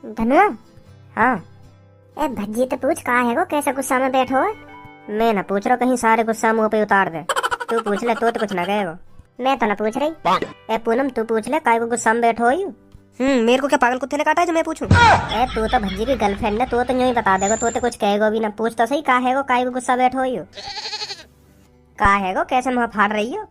धनुआ। हाँ। ए भज्जी तो पूछ कहाँ है वो, कैसे गुस्सा में बैठो है? मैं ना पूछ रहा, कहीं सारे गुस्सा मुंह पे उतार दे। तू पूछ ले, तो कुछ ना कहेगा। मैं तो ना पूछ रही। ए पूनम तू पूछ ले, काय को गुस्सा में बैठो हो? मेरे को क्या पागल कुत्ते ने काटा है जो मैं पूछूं? ए तू तो भज्जी की गर्लफ्रेंड है, तो यूं ही बता देगा, तो कुछ कहेगा भी ना। पूछ तो सही, कहाँ है वो, काय को गुस्सा बैठो हो? कहाँ है वो, कैसे मुंह फाड़ रही हो?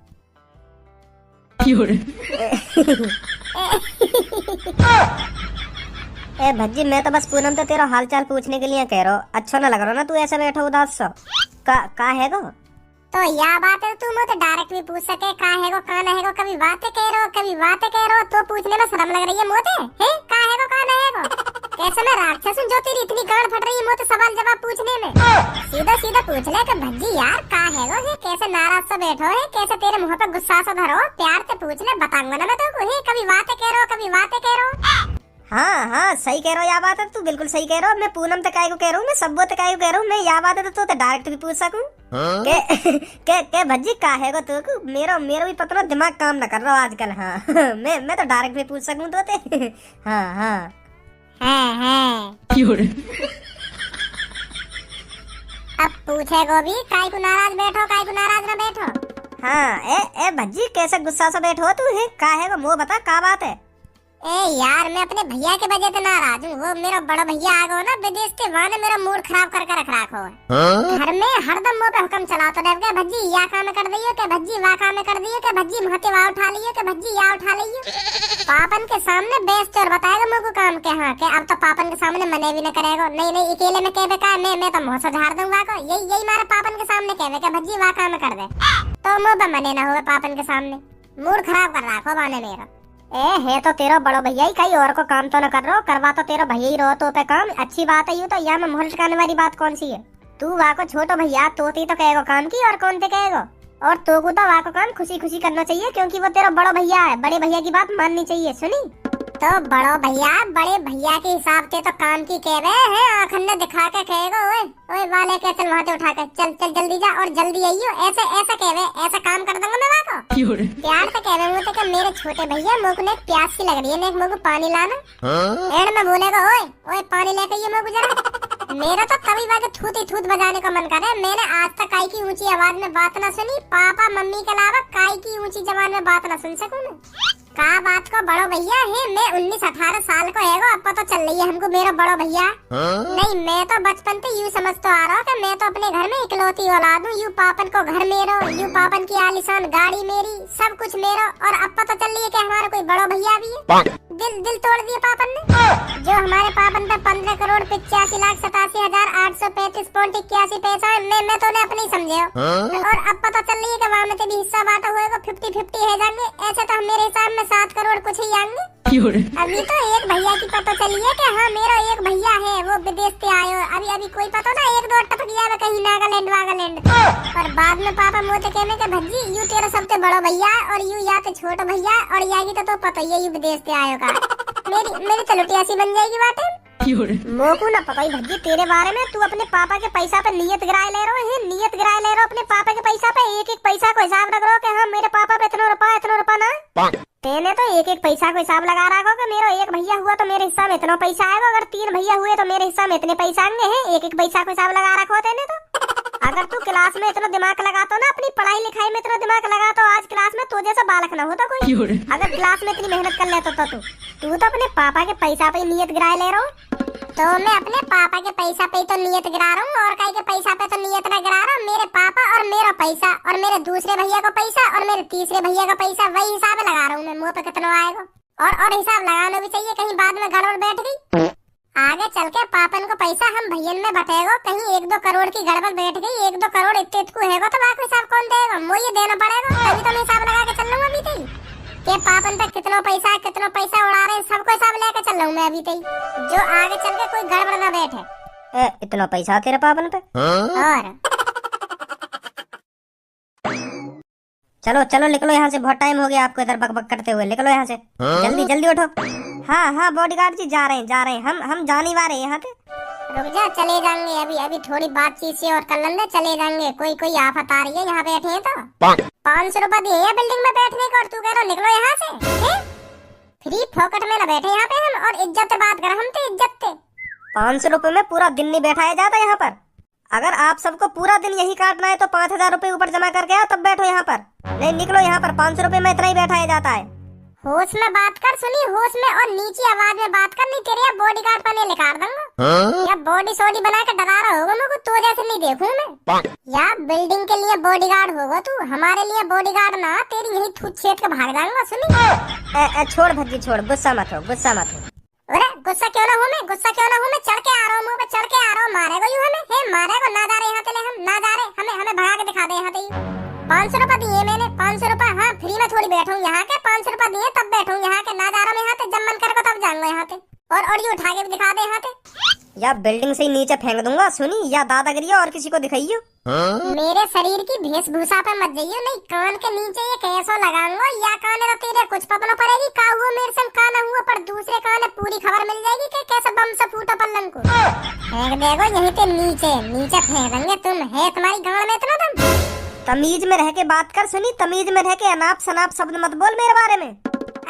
ए भज्जी मैं तो बस पूनम तो तेरा हालचाल पूछने के लिए कह रहा हूँ। अच्छा ना लग रहा ना तू ऐसे बैठो उदास सा। का है गो? तो या बात है, तुम तो डायरेक्ट भी पूछ सके कहाँ है गो कहाँ है गो। कभी बातें कह रहे हो कभी बातें कह रहे हो, तो पूछने में शर्म लग रही है मोते है? कहाँ है गो कहाँ है गो? कैसे मैं राक्षस हूँ जो तेरी इतनी गांड फट रही है मोते सवाल जवाब पूछने में? सीधा सीधा पूछ ले कि भज्जी यार कहाँ है गो? कैसे नाराज सा बैठो है, कैसे तेरे मुँह पे गुस्सा सा धरो? प्यार से पूछ ले, बताऊंगा ना मैं तो। कभी बातें कह रहे हो कभी बातें कह रहे हो। हाँ सही कह रहा हो, या बात है, तू बिल्कुल सही कह रहा हो। मैं पूनम तक को कह रहा हूँ, मैं सबो तक को कह रहा हूँ। मैं या बात है तो डायरेक्ट भी पूछ सकूं के भज्जी का है गो तू? मेरा भी पता ना दिमाग काम ना कर रहा आजकल। हाँ मैं तो डायरेक्ट भी पूछ सकूं तो ते। हाँ अब पूछेगो भी, काय को नाराज बैठो, काय को नाराज ना बैठो। हाँ ए भज्जी कैसे गुस्सा से बैठो तू? है का है गो, मुँह बता का बात है? ए यार मैं अपने भैया के वजह से नाराज हूँ। वो मेरा बड़ा भैया आ गया ना विदेश के, वहाँ ने मेरा मूड खराब करके रख रखा है। घर में हरदम मुँह पे हुक्म चलाता रह गया, भज्जी या काम कर दियो के भज्जी वाह काम कर दियो के भज्जी महते वाह उठा लियो के भज्जी या उठा लियो। पापन के सामने बेस्ट और बताएगा मुझे को काम के। हाँ के अब तो पापन के सामने मने भी न करेगा। नहीं अकेले में कहवे का मैं तो मुँह से झाड़ दूंगा को। यही मारे पापन के सामने कहवे के भज्जी वाह काम कर दे, तो मुँह पे मने ना हुए पापन के सामने। मूड खराब कर रखो बाने मेरा। है तो तेरा बड़ा भैया ही, कहीं और को काम तो न कर रहा हो, करवा तो तेरा भैया ही रहो तो पे काम। अच्छी बात है। यूँ तो यहाँ में मोहल टकाने वाली बात कौन सी है? तू वहाँ को छोटो भैया तो कहेगा काम की, और कौन ते कहेगा? और तो को तो वहाँ को काम खुशी खुशी करना चाहिए, क्योंकि वो तेरा बड़ा भैया है। बड़े भैया की बात माननी चाहिए। सुनी तो बड़ो भैया बड़े भैया के हिसाब से तो काम की कह रहे हैं, आखन ने दिखा के कहेगा ओए वाले के चल वहाँ उठा के चल जल्दी जा और जल्दी आइयो। ऐसे कह रहे, ऐसा काम कर दूंगा मैं वहाँ को। प्यार से कह रहे मुझे कि मेरे छोटे भैया मुझे ने प्यास सी लग रही है, मुझे पानी लाना। एड में बोलेगा ओए पानी लेके ये मुझे जरा। मेरा तो कभी बात थूत बजाने का मन कर रहा है। मैंने आज तक काई की ऊंची आवाज में बात ना सुनी, पापा मम्मी के अलावा काई की ऊंची जबान में बात ना सुन सकूं ना। का बात को बड़ो भैया है, मैं 19-18 साल को है, अब पता चल रही है हमको मेरा बड़ो भैया। नहीं मैं तो बचपन से यूँ समझ तो आ रहा हूँ कि मैं तो अपने घर में इकलौती औलाद हूँ। यूँ पापन को घर मेरा, यूँ पापन की आलीशान गाड़ी मेरी, सब कुछ मेरा। और अब पता चल रही है कि हमारा कोई बड़ो भैया भी है। दिल तोड़ दिया पापन ने। जो हमारे पापन पे 15 करोड़ 85,87,835.81 पैसा है, मैं तो ने अपने ही समझे। और अब पता चल रही है कि वहाँ में भी हिस्सा बांटा हुआ 50-50 है जाएंगे। ऐसे तो मेरे हिसाब में 7 करोड़ कुछ ही आएंगे। अभी तो एक भैया की पता चली है कि हाँ मेरा एक भैया है, वो विदेश से आयो। अभी कोई पता ना 1-2 टपक गया कहीं नागालैंड वागालैंड। और बाद में पापा मुझे कहने के भज्जी यू तेरा सबसे बड़ा भैया और यू या तो छोटा भैया और यागी तो पता ही है यू विदेश से आयो का। मेरी तो लुटिया सी बन जाएगी बातें। मोकू ना पता ही भज्जी तेरे बारे में। तू अपने पापा के पैसा पे नियत गिराए ले रहे हो, नियत गिराए ले रहे हो अपने पापा के पैसा पे। एक पैसा को हिसाब रख रहे हो कि हाँ मेरे पापा पे इतना रुपया ना। तेने तो एक पैसा को हिसाब लगा रखा कि मेरा एक भैया हुआ तो मेरे हिस्सा में इतना पैसा आएगा, अगर 3 भैया हुए तो मेरे हिस्सा में इतने पैसा आएंगे हैं। एक पैसा को हिसाब लगा रखा तेने तो। अगर तू क्लास में इतना दिमाग लगाता ना, अपनी पढ़ाई लिखाई में इतना दिमाग लगाता, आज क्लास में तो जैसा बालक ना होता कोई। अगर क्लास में इतनी मेहनत कर लेता तो तू तो अपने पापा के पैसा पे नियत गिराए ले रहा हूँ। तो मैं अपने पापा के पैसा पे तो नियत गिरा रहा हूँ, और कहीं के पैसा पे तो नियत न गिरा रहा हूँ। मेरे पापा और मेरा पैसा और मेरे दूसरे भैया का पैसा और मेरे तीसरे भैया का पैसा, वही हिसाब लगा रहा हूँ मैं। मुँह पे कितना आएगा और हिसाब लगाना भी चाहिए, कहीं बाद में गड़बड़ बैठ गई। आगे चल के पापन को पैसा हम भैयन में बटेगा, कहीं 1-2 करोड़ की गड़बड़ बैठ गई। 1-2 करोड़ इतने को है तो बाकी हिसाब कौन देगा? मुझे देना पड़ेगा, तभी तो मैं हिसाब लगा के चल रहा हूँ अभी तक के पापन पे कितना पैसा उड़ा रहे हैं, सबको हिसाब लेके चल रहा हूँ मैं अभी तक, जो आगे चल के कोई गड़बड़ ना बैठे। इतना पैसा तेरे पापन पे? और चलो निकलो यहाँ से, बहुत टाइम हो गया आपको इधर बकबक करते हुए। निकलो यहाँ से जल्दी उठो। हाँ बॉडीगार्ड जी जा रहे हैं। हम जाने वाले हैं यहाँ से। रुक जा, चले जाएंगे अभी थोड़ी बातचीत से और कर लेंगे, चले जाएंगे। कोई आफत आ रही है यहाँ बैठे हैं तो 500 रुपए दिए बिल्डिंग में बैठने को, और तू कह रहा निकलो यहाँ से। फ्री फोकट में न बैठे यहाँ पे हम, और इज्जत से बात कर, हम तो इज्जत से। 500 रुपए में पूरा दिन नहीं बैठाया जाता यहाँ पर। अगर आप सबको पूरा दिन यही काटना है तो 5000 रुपए ऊपर जमा करके आओ तब बैठो यहाँ पर, नहीं निकलो यहाँ पर। 500 रुपए में इतना ही बैठाया जाता है। होश में बात कर, सुनी होश में, और नीची आवाज में बात कर, नहीं तेरे बॉडीगार्ड पर नहीं लिखा दूंगा। या बॉडी सोडी बना के डरा रहा होगा मुझको, तो जैसे नहीं देखूं मैं। या बिल्डिंग के लिए बॉडीगार्ड होगा तू, हमारे लिए बॉडीगार्ड ना, तेरी यही थूत छेद के भाग जाऊंगा। सुनी छोड़ भज्जी छोड़, गुस्सा मत हो, गुस्सा मत हो। अरे गुस्सा क्यों ना हूँ मैं, गुस्सा क्यों ना हूँ मैं, चढ़ के आ रहा हूँ मुँह पे, चढ़ के आ रहा हूँ। मारेगा यूं हमें, हे मारेगा, ना जा रहे यहाँ से ले हम, ना जा रहे, हमें हमें भगा के दिखा दे यहाँ से। 500 रुपए दिए मैंने, 500 रुपए, हाँ फ्री में थोड़ी बैठूं यहाँ के, 500 रुपए दिए तब बैठूं यहाँ के, ना जा रहा मैं यहाँ से, जब मन करेगा तब जाऊंगा यहाँ से, और ये उठा के भी दिखा दे यहाँ से। या बिल्डिंग से ही नीचे फेंक दूंगा, सुनी, या दादागिरी और किसी को दिखाइयो। मेरे शरीर की वेशभूषा पे मत जाइयो, नहीं कान के नीचे ये कैसा लगाऊंगा, या कान है तो तेरे कुछ पता न पड़ेगी का हुआ मेरे संग, का ना हुआ, पर दूसरे कान है पूरी खबर मिल जाएगी कि कैसे बम से फूटा पल्लन को। फेंक देगो यहीं पे नीचे, नीचे फेंक देंगे। तुम है तुम्हारी गांड में इतना दम? तमीज में रह के बात कर, सुनी, तमीज में रह के अनाप शनाप शब्द मत बोल मेरे बारे में।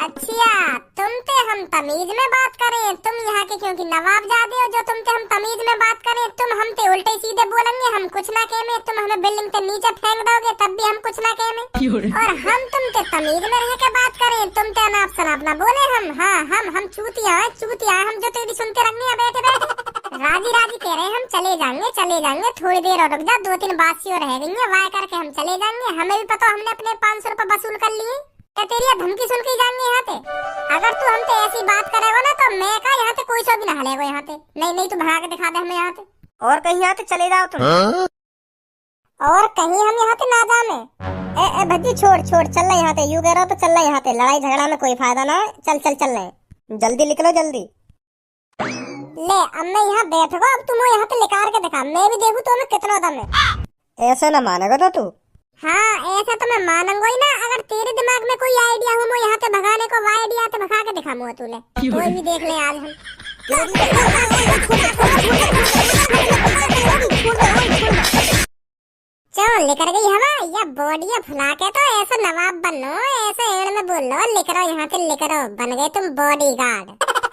अच्छा तुम ते हम तमीज में बात करें, तुम यहाँ के क्योंकि नवाब जादे हो जो तुम ते हम तमीज में बात करें, तुम हम ते उल्टे सीधे बोलेंगे, हम कुछ ना कहें, तुम हमें बिल्डिंग के नीचे फेंक दोगे तब भी हम कुछ ना कहें, और हम तुम ते तमीज में रह के बात करें, तुम ते अनाप शनाप ना बोले हम। हाँ हम चूतिया हैं, चूतिया, हम जो तेरी सुनते रखनी है बैठे बैठे। राजी राजी कह रहे हैं हम, चले जाएंगे, थोड़ी देर और रुक जा, 2-3 बात रह गई है, वाय करके हम चले जाएंगे। हमें भी पता, हमने अपने 500 रुपए वसूल कर लिए, तेरी धमकी सुन के जाएंगे यहाँ पे। अगर तू हमसे ऐसी बात करेगा ना तो मैं का यहाँ से कोई सो भी ना हलेगा यहाँ पे, नहीं तू भगा के दिखा दे हमें यहाँ से, और कहीं यहाँ से चले जाओ तुम। और कहीं हम यहाँ पे ना जाने। ए भज्जी छोड़, चल रहे यहाँ से, यू कह रहा तो चल रहे यहाँ से, लड़ाई झगड़ा में कोई फायदा ना है, चल रहे, जल्दी निकलो जल्दी। ले अब मैं यहाँ बैठूंगा, अब तुम यहाँ पे निकाल के दिखा, मैं भी देखूँ तो कितना दम है। ऐसा ना मानेगा तो तू? हाँ ऐसा तो मैं मानूंगा ही ना, अगर तेरे दिमाग में कोई आइडिया हो, मैं यहाँ पे भगाने को, वो आइडिया तो भगा के दिखाऊंगा तूने, कोई भी देख ले आज हम। चलो लेकर गई हवा, या बॉडी फुला के तो ऐसा नवाब बनो, ऐसे एड़ में बोल लो, लिख रहो यहाँ से, लिख रहो, बन गए तुम बॉडीगार्ड।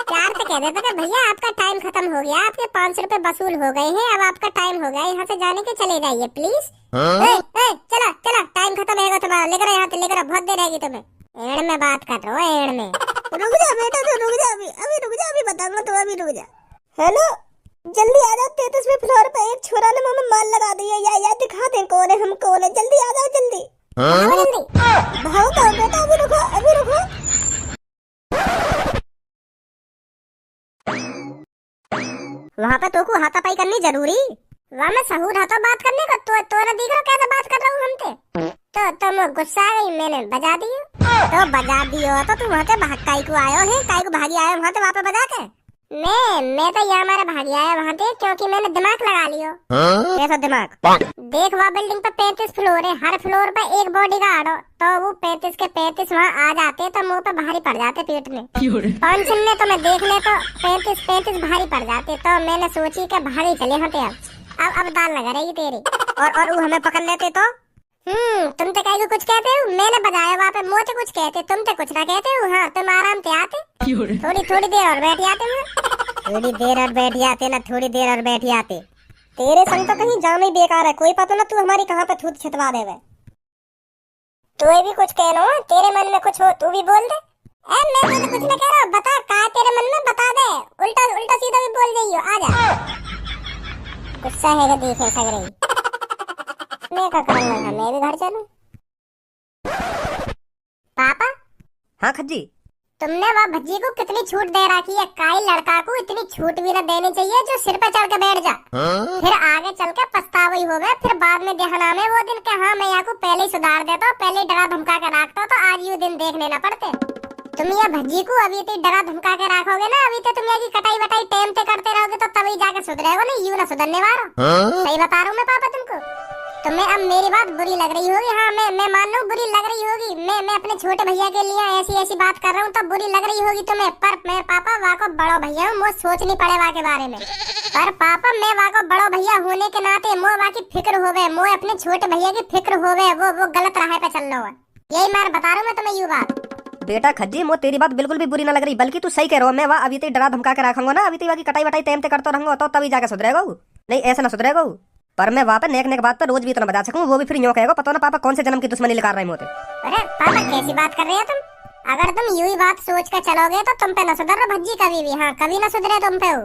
प्यार से कह देते भैया आपका टाइम खत्म हो गया, आपके 500 रुपए वसूल हो गए हैं, अब आपका टाइम हो गया, यहाँ से जाने के चले जाइए प्लीज। चला टाइम खत्म है तुम्हारा, लिख रहे यहाँ से, लिख रहे, बहुत देर रहेगी तुम्हें, एड़ में बात कर रहे हो, एड़ में। रुक जा बेटा, तो रुक जा, अभी रुक जा, अभी बताऊंगा तो, अभी रुक जा। हेलो जल्दी आ जाओ, 33वें फ्लोर पे एक छोरा ने मुंह में माल लगा दिया, या दिखा दे कौन है, हम कौन है, जल्दी आ जाओ जल्दी। भागो कहाँ बेटा, अभी रुको। वहाँ पे तो को हाथापाई करनी जरूरी, वहाँ में सहूर हाथों बात करने को, तो न दिख रहा कैसे बात कर रहा हूँ हमसे, तो तुम गुस्सा आ गई, मैंने बजा दियो, तो बजा दियो तो तुम वहाँ से भाग काई को आयो है, काई को भागी आयो वहाँ से वापस बजा के। मैं तो यहाँ हमारा भागी आया वहाँ से, क्योंकि मैंने दिमाग लगा लियो। कैसा दिमाग? देख वहाँ बिल्डिंग पे 35 फ्लोर है, हर फ्लोर पे एक बॉडीगार्ड हो, तो वो 35 के 35 वहाँ आ जाते तो मुंह पे भारी पड़ जाते, पेट में 5 सुनने तो मैं देख ले तो 35 भारी पड़ जाते, तो मैंने सोची कि भागी चले हटे, अब दाल लगा रहेगी तेरी, और वो हमें पकड़ लेते तो। तुम तो कहीं कुछ कहते हो, मैंने बजाया वहाँ पे, मुझे कुछ कहते, तुम तो कुछ ना कहते हो। हाँ तुम आराम से आते, थोड़ी देर और बैठ जाते हैं, थोड़ी देर और बैठ जाते ना, थोड़ी देर और बैठ जाते। तेरे संग तो कहीं जाना ही बेकार है, कोई पता ना तू हमारी कहाँ पे थूत छितवा देवे। तू भी कुछ कहना हो, तेरे मन में कुछ हो तू भी बोल दे। मैं तो कुछ ना कह रहा हूँ, बता का तेरे मन में, बता दे, उल्टा सीधा भी बोल जाइयो, आ जा। गुस्सा है कि देखे सगरे मैं क्या करूँगा, मैं भी घर चलूं। पापा। हाँ खज्जी, तुमने वहाँ भज्जी को कितनी छूट दे रखी है, काई लड़का को इतनी छूट भी ना देनी चाहिए जो सिर पे चढ़ के बैठ जा, फिर आगे चल के पछतावा ही होगा, फिर बाद में ध्यान में वो दिन के हाँ मैं यहाँ को पहले ही सुधार देता, पहले डरा धमका के रखता, तो आज ये दिन देखने न पड़ते। तुम ये भज्जी को अभी तो डरा धमका के रखोगे ना, अभी तो तुम यहाँ की कटाई वटाई टाइम पे करते रहोगे तो तभी जाके सुधरेगा ना, यूं ना सुधरने वाला। सही बता रहा हूँ मैं पापा तुमको, तुम्हें अब मेरी बात बुरी लग रही होगी, हाँ मैं मान लूं बुरी लग रही होगी, मैं अपने छोटे भैया के लिए ऐसी बात कर रहा हूँ तो बुरी लग रही होगी तुम्हें, पर मेरे पापा वाको बड़ो भैया हूँ, मुझे सोच नहीं पड़े वा के बारे में, पर पापा मैं वाको बड़ो भैया होने के नाते मोह वाकी फिक्र होवे, मोह अपने छोटे भैया की फिक्र होवे, वो गलत राह पे चल रहा है, यही मैं बता रहा हूँ मैं तुम्हें यू बात। बेटा खज्जी मो तेरी बात बिल्कुल भी बुरी ना लग रही, बल्कि तू सही कह रहा हो। मैं वहाँ अभी तक डरा धमका के रखूंगा ना, अभी तक कटाई वटाई टाइम पे करता रहूंगा तो तभी जाके सुधरेगा वो। नहीं ऐसा ना सुधरेगा वो। पर मैं वहाँ पे नेक नेक बात पर रोज भी इतना बता सकूँ, वो भी फिर यूँ कहेगा पता ना पापा कौन से जन्म की दुश्मनी निकाल रहे मोते। अरे पापा कैसी बात कर रहे हो तुम? अगर तुम यूं ही बात सोच कर चलोगे तो तुम पे न सुधर रहा भज्जी कभी भी। हाँ कभी न सुधरे तुम पे हो।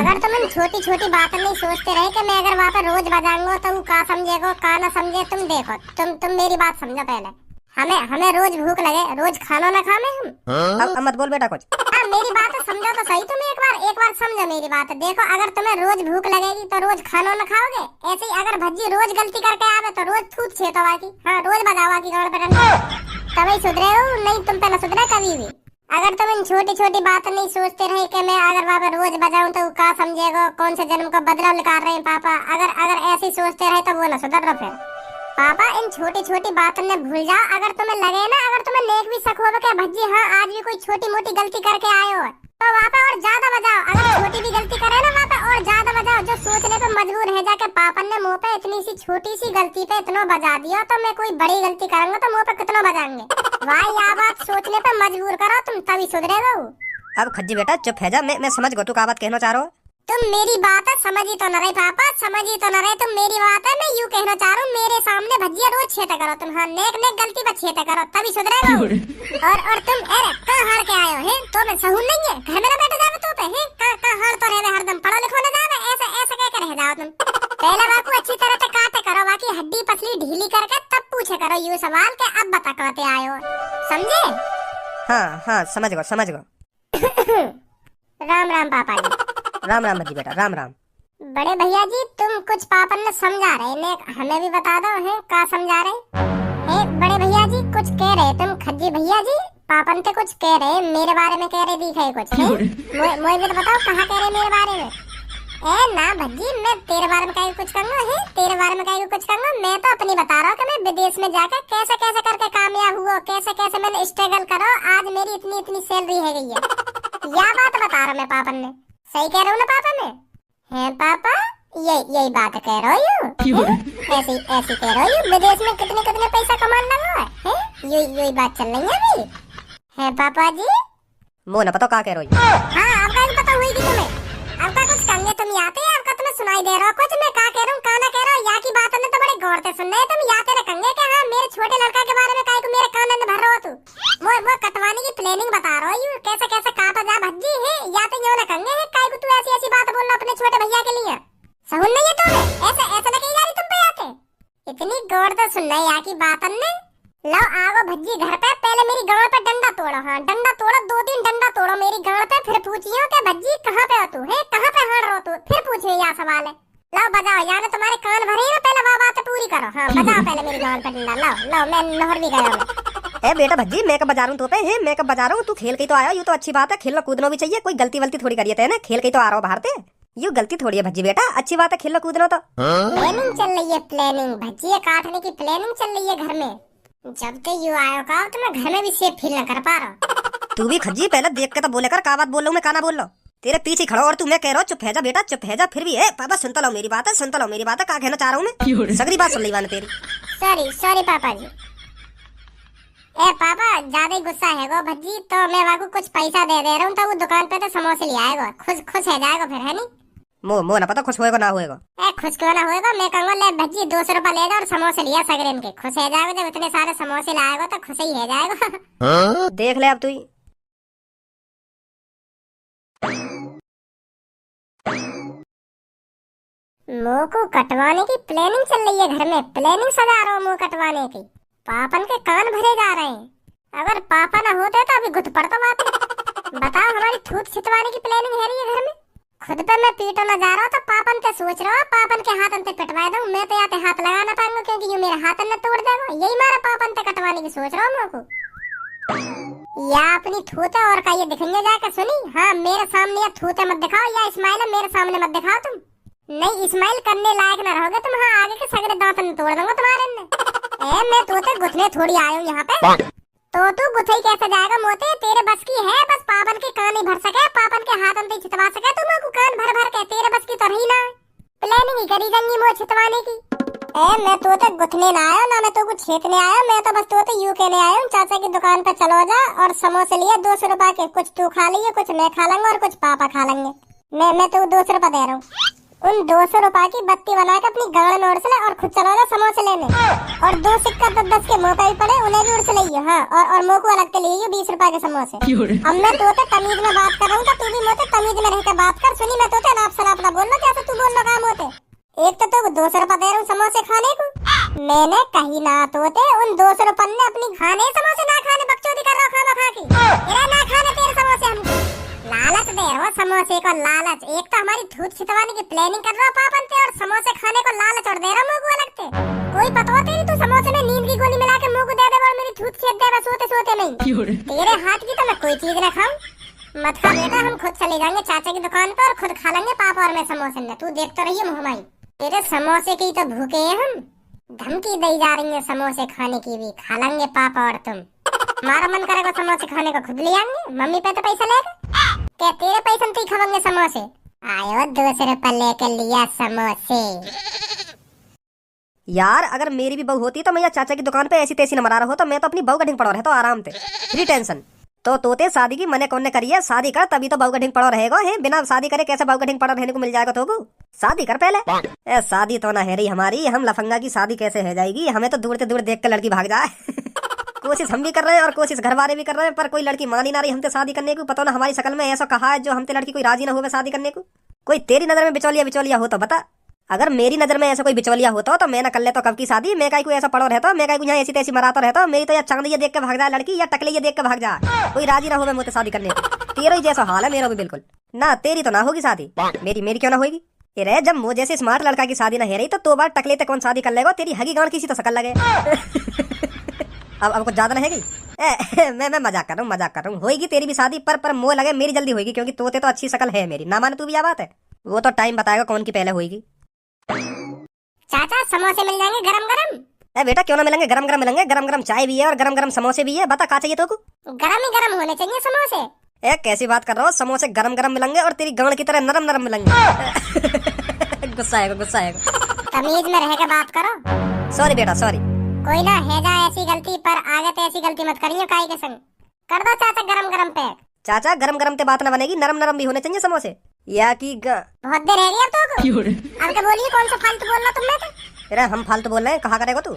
अगर तुम इन छोटी छोटी बातें नहीं सोचते रहे कि मैं अगर वहाँ पे रोज बजाऊंगा तो वो का समझेगा का ना समझे। तुम देखो तुम मेरी बात समझो पहले। हमें रोज भूख लगे, रोज खाना ना खावे हम। अब मत बोल बेटा कुछ। हाँ मेरी बात समझो तो सही तुम एक बार समझो मेरी बात। देखो अगर तुम्हें रोज भूख लगेगी तो रोज खाना ना खाओगे। ऐसे ही अगर भज्जी रोज गलती करके आवे तो रोज थूत छेतवा की। हाँ रोज बजावा की गाड़ पे तभी सुधरे हो, नहीं तुम पे न सुधरे कभी भी। अगर तुम इन छोटी छोटी बातें नहीं सोचते रहे कि मैं अगर वहाँ पे रोज बजाऊं तो का समझेगा, कौन से जन्म का बदला निकाल रहे हैं पापा। अगर ऐसे सोचते रहे तो वो न सुधर रहा फिर। पापा इन छोटी छोटी बातों ने भूल जाओ। अगर तुम्हें लगे ना, अगर तुम्हें नेक भी शक होगा कि भज्जी हाँ आज भी कोई छोटी मोटी गलती करके आए हो तो वहाँ पे और ज्यादा बजाओ। अगर छोटी भी गलती करे ना वहाँ पे और ज्यादा बजाओ। जो सोचने पे मजबूर है जाके पापा ने मुँह पे इतनी सी छोटी सी गलती पे इतना बजा दिया तो मैं कोई बड़ी गलती करूंगा तो मुँह पे कितना बजाएंगे। भाई यह बात सोचने पे मजबूर करो तुम तभी सुधरेगा। अब खज्जी बेटा चुप है जा, मैं समझ गया तू क्या बात कहना चाह रहा हो। तुम मेरी बात समझ ही तो न रहे पापा, समझ ही तो न रहे तुम मेरी बात है। मैं यूँ कहना चाह रहा हूँ मेरे सामने भज्जिया रोज छेता करो तुम। हाँ नेक नेक गलती पर छेता करो तभी सुधरेगा। और तुम अरे कहाँ हार के आए हो हैं? तो मैं सहूल नहीं है घर में ना बैठ जावे तो पे हैं कहाँ हार तो रहे हरदम पढ़ो लिखो ना जावे। ऐसा ऐसा कह कर रह जाओ तुम। पहले बापू अच्छी तरह से काटे करो, बाकी हड्डी पसली ढीली करके तब पूछे करो यूँ सवाल के अब बता कहते आए हो। समझे? हाँ समझ गो। राम राम पापा जी। राम राम भज्जी बेटा राम राम। बड़े भैया जी तुम कुछ पापन ने समझा रहे ने हमें भी बता दो है का समझा रहे है? बड़े भैया जी कुछ कह रहे तुम खज्जी भैया जी पापन से कुछ कह रहे मेरे बारे में कह रहे दिखे कुछ है? मुझे भी तो बताओ कहाँ कह रहे मेरे बारे में। ए ना भज्जी मैं तेरे बारे में कहीं कुछ कहूँगा है? तेरे बारे में कहीं कुछ कहूँगा? मैं तो अपनी बता रहा हूँ कि मैं विदेश में जाकर कैसे कैसे करके कामयाब हुआ, कैसे कैसे मैंने स्ट्रगल करो आज मेरी इतनी इतनी सैलरी है गई है। यह बात बता रहा मैं पापन ने। सही कह रहा हूँ ना पापा मैं? हैं पापा यही बात कह रहा हूँ। ऐसी कह रहा हूँ विदेश में कितने कितने पैसा कमाने लगा है? यही बात चल रही है अभी है पापा जी। मो ना पता क्या कह रही है। हाँ आपका पता हुई थी तुम्हें। आपका कुछ कंगे तुम याते हैं, आपका तुम्हें सुनाई दे रहा हो कुछ मैं क्या कह रहा हूँ का ना कह रहा हूँ। यहाँ की बातों ने तो बड़े गौर से सुन रहे तुम याते रखेंगे कि हाँ मेरे छोटे लड़का के बारे में काहे को मेरे कान में भर रहा हो तू। वो कटवाने की प्लानिंग बता रहा हूँ कैसे कैसे काटा जा भज्जी है या तो यूँ रखेंगे काहे को तू ऐसी ऐसी बात बोल रहा अपने छोटे भैया के लिए। सहूल नहीं है तुम्हें? ऐसे लगे जा रही तुम पे आके इतनी गौर से सुन रहे यहाँ की बातों ने। लो आओ भज्जी घर पे पहले मेरी गांव पे डंडा तोड़ो। हाँ डंडा तोड़ो 2-3 डंडा तोड़ो मेरी गांव पे फिर पूछियो कि भज्जी कहाँ पे हो तू है, कहाँ पे हार रहो तू, फिर पूछियो यह सवाल है। लो बजाओ यानी तुम्हारे कान भरे ना पहले वह बात पूरी करो। हाँ बजाओ पहले मेरी गांव पे डंडा। लो मैं नहर भी गया। ए बेटा भज्जी मैं कब बजा रहा हूँ तो पे है, मैं कब बजा रहा हूँ? तू खेल के तो आया, ये तो अच्छी बात है, खेलना कूदना भी चाहिए, कोई गलती वलती थोड़ी करिए थे ना, खेल के तो आ रहा हो बाहर से, यू गलती थोड़ी है भज्जी बेटा, अच्छी बात है खेलना कूदना तो। प्लानिंग चल रही है, प्लानिंग भज्जी काटने की प्लानिंग चल रही है घर में। जब से यू आयो का तो मैं घर में भी सेफ फील न कर पा रहा। तू भी खज्जी पहले देख के तो बोले कर का बात बोल रहा हूँ मैं, का ना बोल रहा हूँ तेरे पीछे खड़ा और तू मैं कह रहा हूँ चुप है जा बेटा चुप है जा, फिर भी है पापा सुनता लो मेरी बात है, सुनता लो मेरी बात है, का कहना चाह रहा हूँ मैं, सगरी बात सुन ली वाने तेरी। सॉरी पापा जी। ए पापा ज्यादा गुस्सा है गो भज्जी तो मैं वाको कुछ पैसा दे रहा हूँ तो वो दुकान पे तो समोसे ले आएगा, खुश है जाएगा फिर है नहीं? मो ना पता खुश होएगा ना होएगा। ए खुश क्यों ना होएगा, मैं कहूँगा ले भज्जी 200 रुपया ले जा और समोसे लिया सगरेन के, खुश है जाएगा। जब इतने सारे समोसे लाएगा तो खुश ही है जाएगा। देख ले अब तू मुंह को कटवाने की प्लानिंग चल रही है घर में, प्लानिंग सजा रहा हूँ मुंह कटवाने की। पापन के कान भरे जा रहे हैं। अगर पापा ना होते तो अभी घुट पड़ता बात। बताओ हमारी थूत छितवाने की प्लानिंग है रही है घर में। खुद पे मैं पीटो न जा रहा हूँ तो पापन पे सोच रहा हूँ पापन के हाथ पे कटवा दूँ। मैं तो यहाँ पे हाथ लगा ना पाऊंगा क्योंकि ये मेरे हाथ ने तोड़ देगा। यही मेरा पापन पे कटवाने की सोच रहा हूँ मुँह को। या अपनी थूते और का ये दिखेंगे जाकर सुनी। हाँ मेरे सामने या थूते मत दिखाओ या इस्माइल मेरे सामने मत दिखाओ तुम। नहीं इस्माइल करने लायक न रहोगे तुम। हाँ आगे के सगरे दांत तोड़ दूंगा तुम्हारे ने। मैं तोते गुथने थोड़ी आया हूँ यहाँ पे। तो तू गुथई कैसे जाएगा मोते, तेरे बस की है बस पापन के कान ही भर सके, पापन के हाथ अंते छितवा सके। तुम को कान भर भर के तेरे बस की तो रही ना। प्लानिंग ही करी जंगी मोह छितवाने की। मैं तो गुथने ना आया ना, मैं तो कुछ छेतने आया, मैं तो बस तो यूं कहने आया हूँ चाचा की दुकान पे चलो जा और समोसे लिए 200 रुपए के, कुछ तू खा लिए, कुछ मैं खा लूंगा और कुछ पापा खा लेंगे। मैं तो 200 रुपए दे रहा हूँ। उन 200 रुपए की बत्ती बना के अपनी गाड़ में उड़ से ले और खुद चलो जा समोसे लेने। और 2 सिक्का 10 के मौका भी पड़े उन्हें भी उड़ से ले। हाँ, और मोको अलग के लिए 20 रुपए के समोसे। अब मैं तो तमीज में बात कर रहा हूँ, तो तू भी मोते तमीज में रह के बात कर। सुनी, मैं तो नाप सराप ना बोल लो जैसे तू बोल लो काम होते। एक तो 200 रुपए दे रहा हूँ समोसे खाने को, मैंने कहीं ना तोते उन 200 रुपए ने अपनी खाने समोसे ना खाने बकचोदी कर रहा खाना खा के। तेरा ना खाने तेरे समोसे हमको लालच दे रहा समोसे को लालच। एक तो हमारी धूत छितवाने की प्लानिंग कर रहा पापन ते, और समोसे खाने को लालच और दे रहा मुंह को अलग ते। कोई पता तेरी तू समोसे में नींद की गोली मिला के मुंह को दे दे और मेरी धूत छेद दे सोते सोते नहीं। तेरे हाथ की तो मैं कोई चीज ना खाऊं। मत खा बेटा, हम खुद चले जाएंगे चाचा की दुकान पर और खुद खा लेंगे पापा और मैं समोसे। तू देखता रहिए मुहमाई, तेरे समोसे की तो भूखे हैं हम। धमकी दी जा रही है समोसे खाने की भी, खा लेंगे पापा और तुम। हमारा मन करेगा समोसे खाने को खुद ले आएंगे, मम्मी पे तो पैसा लेगा क्या? तेरे पैसे तो ही खाएंगे समोसे। आयो 200 रुपए लेके लिया समोसे। यार अगर मेरी भी बहू होती तो मैं या चाचा की दुकान पे ऐसी तैसी न मरा रहा हो, तो मैं तो अपनी बहू का ढिंग पड़ा रहता आराम से, फ्री टेंशन। तो तोते शादी की मने कौन ने करी है? शादी कर तभी तो बहू का ढिंग पड़ा रहेगा। है बिना शादी करे कैसे बहू का ढिंग पड़ा रहने को मिल जाएगा? तो शादी कर पहले। शादी तो ना है रही हमारी, हम लफंगा की शादी कैसे है जाएगी? हमें तो दूर से दूर देख कर लड़की भाग जाए। कोशिश हम भी कर रहे हैं और कोशिश घर वाले भी कर रहे हैं, पर कोई लड़की मान ही ना रही हमसे शादी करने को। पता ना हमारी शकल में ऐसा कहा है जो हमसे लड़की कोई राजी ना हो शादी करने को। कोई तेरी नजर में बिचौलिया हो तो बता। अगर मेरी नजर में ऐसा कोई बिचौलिया होता तो मैं ना कर लेता कब की शादी। मैं को ऐसा पड़ो रहता, मैं को यहाँ ऐसी तैसी मराता रहता। मेरी तो या चांदी देख के भाग जाए लड़की, या टकली देख के भाग जाए, कोई राजी ना हो मुझसे शादी करने को। तेरा ही जैसा हाल है मेरा भी बिल्कुल ना। तेरी तो ना होगी शादी, मेरी क्यों ना होगी? रे जब मुझे जैसे स्मार्ट लड़का की शादी ना है रही तो बार टकले कौन शादी कर लेगा? तेरी हगी गांड किसी तो शकल लगे। अब कुछ ज्यादा रहेगी। मैं मजाक कर रहा हूँ। होगी तेरी भी शादी, पर मोह लगे मेरी जल्दी होगी, क्योंकि तोते तो अच्छी शकल है मेरी। ना माने तू भी, यह बात है। वो तो टाइम बताएगा कौन की पहले होगी। चाचा समोसे मिल जाएंगे गरम गरम? बेटा क्यों ना मिलेंगे, गरम गरम मिलेंगे। गरम गरम चाय भी है और गरम गरम समोसे भी है। बता क्या चाहिए तो? गरम ही गरम होने चाहिए समोसे। कैसी बात कर रहा हो? समोसे गरम गरम मिलेंगे और तेरी गांड की तरह नरम नरम मिलेंगे। गुस्सा आएगा। तमीज में रह के बात करो। सॉरी बेटा सॉरी। कोई ना है जा ऐसी गलती, पर आगे तो ऐसी गलती मत करियो काई के संग। कर दो चाचा गरम गरम पैक। चाचा गरम गरम ते बात ना बनेगी, नरम नरम भी होने चाहिए समोसे। या की बहुत देर रह गई अब तो। अब के बोलिए कौन सा फालतू बोल रहा तुमने तो? तेरा हम फालतू बोल रहे हैं, कहा करेगा तू?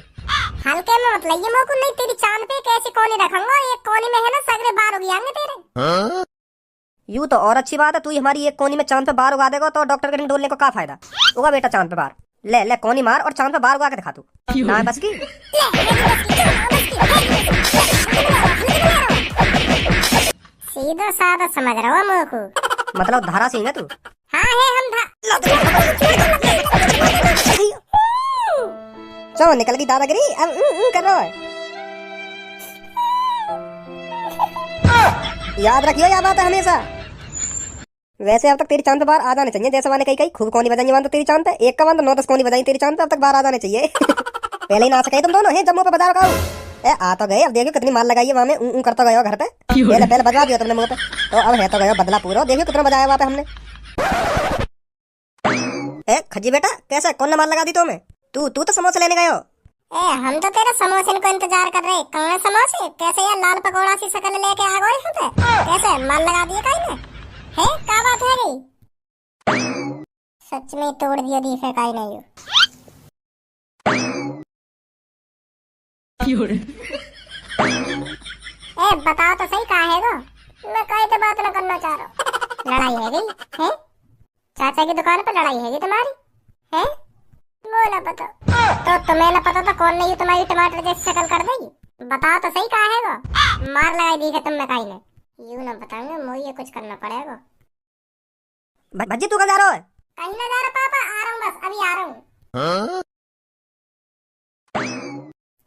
हल्के में मत लइए मोको, नहीं तेरी चांद पे कैसी कोनी रखूंगा। एक कोनी में है ना सगरे बार उग जाएंगे तेरे। यूं तो और अच्छी बात है, तू हमारी एक कोनी में चांद पे बार उगा देगा तो डॉक्टर के ढिंग डोलने को क्या फायदा? उगा बेटा चांद पे बार, ले कोनी मार और चांद पे बार उगा के दिखा तू। ना बस की सीधा साधा समझ रहा हो मोको, मतलब धारा सिंह है तू? हाँ है हम चलो निकल गई दादागिरी। अब कर रहा है। याद रखियो यह बात है हमेशा। वैसे अब तक तेरी चांद पे बार आ जाने चाहिए, जैसे मैंने कही खूब कोनी बजाई वन तो तेरी चांद पे 1 का वन तो 9-10 कोनी बजाई तेरी चांद पे। अब तक बार आ जाने चाहिए। पहले ही ना सके तुम दोनों है जम्मू पे बजा रखा। आ तो गए, अब देखियो कितनी माल लगाई है वहां में। करता गया घर पे, पहले बजा दिया तुमने मुंह पे, तो अब है तो गया बदला पूरा। देखियो कितना बजाया वहां पे हमने। खजी बेटा कैसे कौन ने माल लगा दी तुम्हें? तू तो समोसे लेने गए हो। हम तो तेरे समोसे को इंतजार कर रहे। कहाँ समोसे? कैसे यार लाल पकौड़ा सी शकल लेके आ गए यहाँ पे? कैसे माल लगा दिए काई ने? है क्या बात है रे? सच में तोड़ दिया दीफे काई नहीं हो। बताओ तो सही कहाँ है वो? मैं काई तो बात न करना चाह रहा हूँ। लड़ाई है गई है? चाचा की दुकान पर लड़ाई है तुम्हारी है? वो ना पता तो तुम्हें ना पता तो कौन नहीं तुम्हारी टमाटर जैसी शक्ल कर देगी? बताओ तो सही कहाँ है वो? मार लगाई दी है तुमने काई ने? यूं ना बताऊंगा मुझे कुछ करना पड़ेगा। भज्जी तू कहाँ जा रहा है? कहीं ना जा रहा पापा, आ रहा हूँ बस अभी आ रहा हूँ।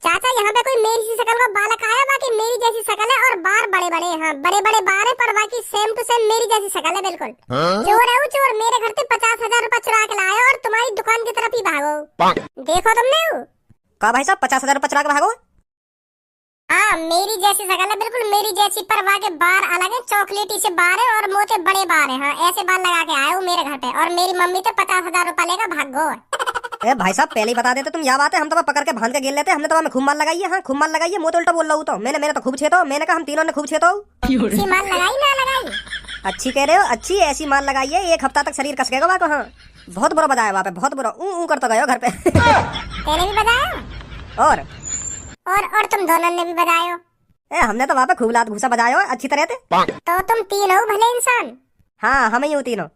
चाचा यहाँ पे कोई मेरी सी शक्ल का बालक आया, बाकी मेरी जैसी शक्ल है और बार बड़े बड़े। हाँ बड़े बड़े बार है, पर बाकी सेम टू सेम मेरी जैसी शक्ल है बिल्कुल। चोर है वो चोर, मेरे घर से 50,000 रुपए चुरा के लाया और तुम्हारी दुकान की तरफ ही भागो। देखो तुमने वो कहा भाई साहब 50,000 रुपए चुरा के भागो? हाँ मेरी जैसी शक्ल है बिल्कुल मेरी जैसी, पर वहाँ के बार अलग है, चॉकलेटी से बार है और मोटे बड़े बार है। हाँ ऐसे बाल लगा के आया वो मेरे घर पे, और मेरी मम्मी तो 50,000 रुपए लेकर भागो। ए भाई साहब पहले ही बता देते तुम, यहाँ बात है हम तो पकड़ के भान के गिर लेते। हमने तो खूब मार लगाई है। हाँ खूब मार लगाई है, मुँह तो उल्टा बोल रहा हूँ। तो मैंने तो खूब छेतो। मैंने कहा हम तीनों ने खूब छेतो। अच्छी मार लगाई ना लगाई? अच्छी कह रहे हो, अच्छी ऐसी मार लगाई है 1 हफ्ता तक शरीर कस गएगा वहाँ को। हाँ बहुत बुरा बजाया वहाँ पे, बहुत बुरा। ऊ करता गए घर पे। तेने भी बजाया? और तुम दोनों ने भी बजायो? हमने तो वहाँ पे खूब लात घूसा बजाया हो अच्छी तरह से। तो तुम तीन हो भले इंसान। हाँ हम ही हो तीनों।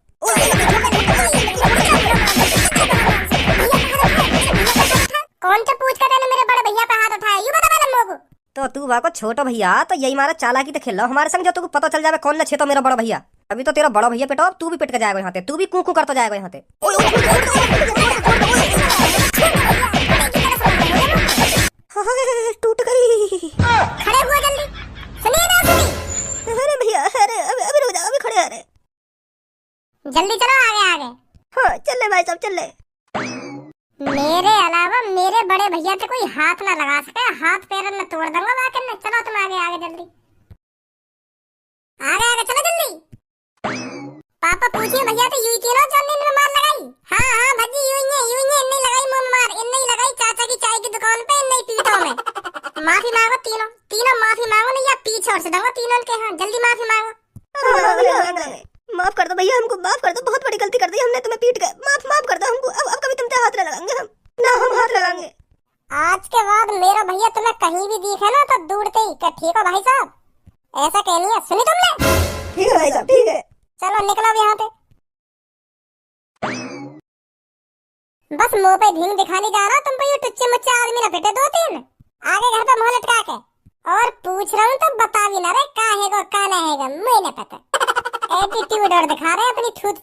कौन सा पूछ कर तेने मेरे बड़े भैया पे हाथ उठाया? यूं बता पहले मोको। तो तू वहाँ को छोटो भैया, तो यही मारा चालाकी तो खेल लो हमारे संग, जो तुमको पता चल जावे कौन न छेतो मेरा बड़ा भैया। अभी तो तेरा बड़ा भैया पिटो, अब तू भी पिट के जाएगा यहाँ पे। तू भी कू करता जाएगा यहाँ पे। टूट गई। खड़े हुए जल्दी। सुनिए ना सुनी। अरे भैया, अरे अभी रुक जाओ, अभी खड़े। अरे जल्दी चलो आगे आगे। हाँ चल ले भाई साहब चल ले। मेरे अलावा मेरे बड़े भैया पे कोई हाथ ना लगा सके, हाथ पैर में तोड़ दूंगा वाकई में। चलो तुम आगे आगे जल्दी, आगे आगे चलो जल्दी। पापा पूछिए भैया तो यूं तीनों जल्दी में मार लगाई? हाँ भजी यूं नहीं लगाई मुंह मार, इन्ने ही लगाई चाचा की चाय की दुकान पे, इन्ने ही पीठों में। माफी मांगो तीनों माफी मांगो, नहीं या पीछे छोड़ दूंगा तीनों के। हाँ जल्दी माफी मांगो। माफ कर दो भैया, हमको माफ कर दो। बहुत बड़ी गलती कर दी हमने, तुम्हें पीट गए। माफ कर दो हमको। अब कभी तुम पे हाथ न लगाएंगे हम। ना हम हाथ लगाएंगे। आज के बाद मेरा भैया तुम्हें कहीं भी दिखे ना तो दौड़ते ही क्या, ठीक है भाई साहब? ऐसा कहनी है, सुनी तुमने? ठीक है भाई साहब ठीक है। चलो निकलो अब यहाँ पे। बस मुंह पे ढींग दिखाने जा रहा तुम पे। ये टुच्चे मुच्चे आदमी ना पिटे 2-3 आगे घर पे मोह लटका के। और पूछ रहा हूँ तो बता भी ना रे का है का नहीं है, मुझे नहीं पता। एटीट्यूड और दिखा रहे अपनी ठूठ